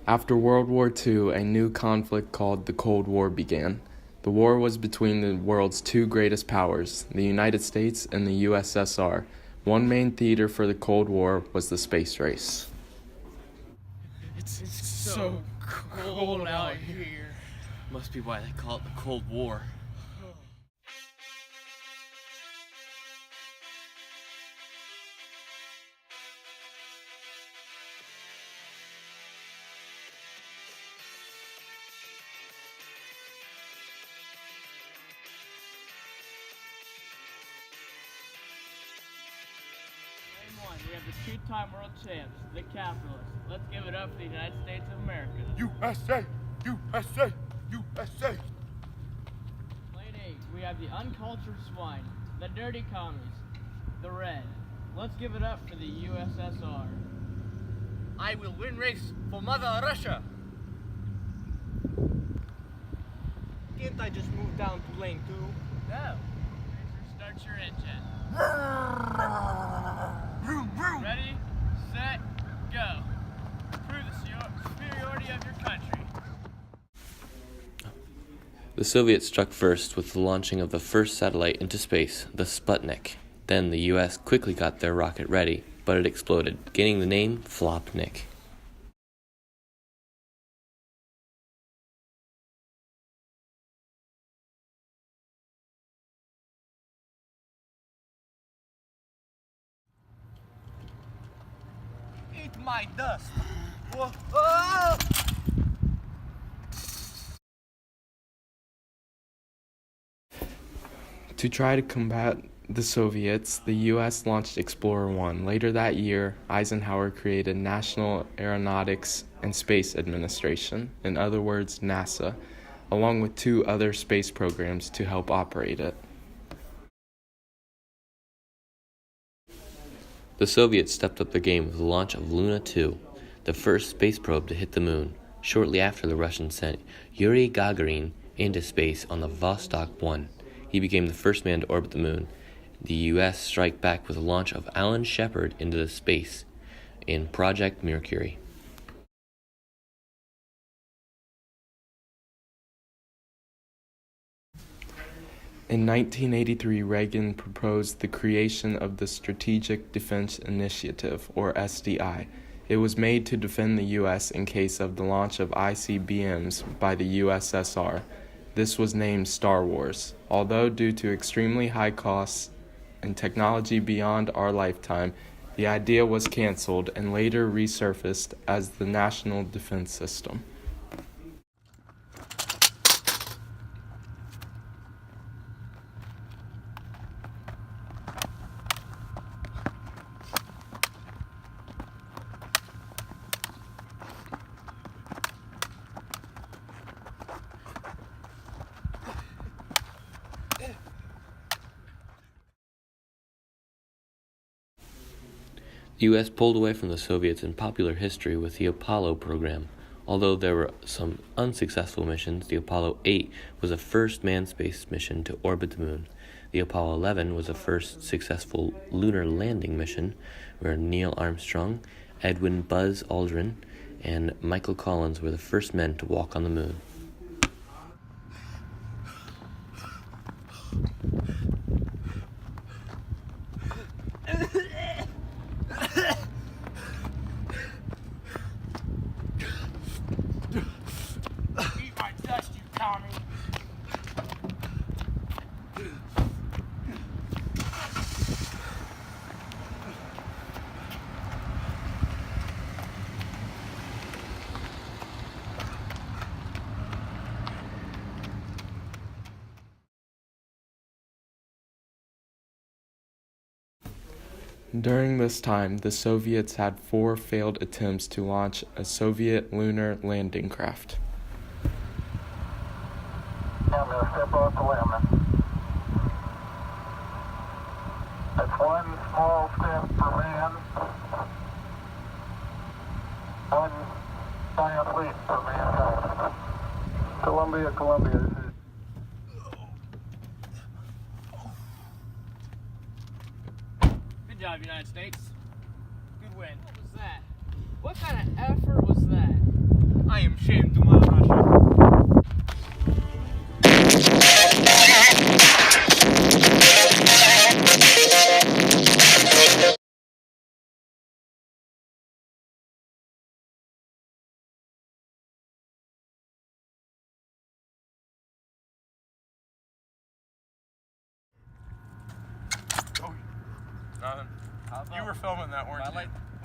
After World War II, a new conflict called the Cold War began. The war was between the world's two greatest powers, the United States and the USSR. One main theater for the Cold War was the space race. It's so cold out here. Must be why they call it the Cold War. We have the two-time world champs, the capitalists. Let's give it up for the United States of America. USA! USA! USA! Lane 8, we have the uncultured swine, the dirty commies, the red. Let's give it up for the USSR. I will win race for Mother Russia. Can't I just move down to lane 2? No. Start your engine. Ready, set, go. Prove the superiority of your country. The Soviets struck first with the launching of the first satellite into space, the Sputnik. Then the US quickly got their rocket ready, but it exploded, gaining the name Flopnik. Eat my dust. Whoa. Oh! To try to combat the Soviets, the U.S. launched Explorer 1. Later that year, Eisenhower created National Aeronautics and Space Administration, in other words, NASA, along with two other space programs to help operate it. The Soviets stepped up their game with the launch of Luna 2, the first space probe to hit the moon. Shortly after, the Russians sent Yuri Gagarin into space on the Vostok 1. He became the first man to orbit the moon. The U.S. struck back with the launch of Alan Shepard into the space in Project Mercury. In 1983, Reagan proposed the creation of the Strategic Defense Initiative, or SDI. It was made to defend the U.S. in case of the launch of ICBMs by the USSR. This was named Star Wars. Although due to extremely high costs and technology beyond our lifetime, the idea was canceled and later resurfaced as the National Defense System. The U.S. pulled away from the Soviets in popular history with the Apollo program. Although there were some unsuccessful missions, the Apollo 8 was the first manned space mission to orbit the moon. The Apollo 11 was the first successful lunar landing mission, where Neil Armstrong, Edwin Buzz Aldrin, and Michael Collins were the first men to walk on the moon. Eat my dust, you commie. During this time, the Soviets had 4 failed attempts to launch a Soviet lunar landing craft. I'm going to step off the limb. That's one small step for man, one giant leap for mankind. Columbia, Columbia. This is Good job, United States. Good win. What was that? What kind of effort was that? I am ashamed to Mother Russia. Nothing. You were filming that, weren't you?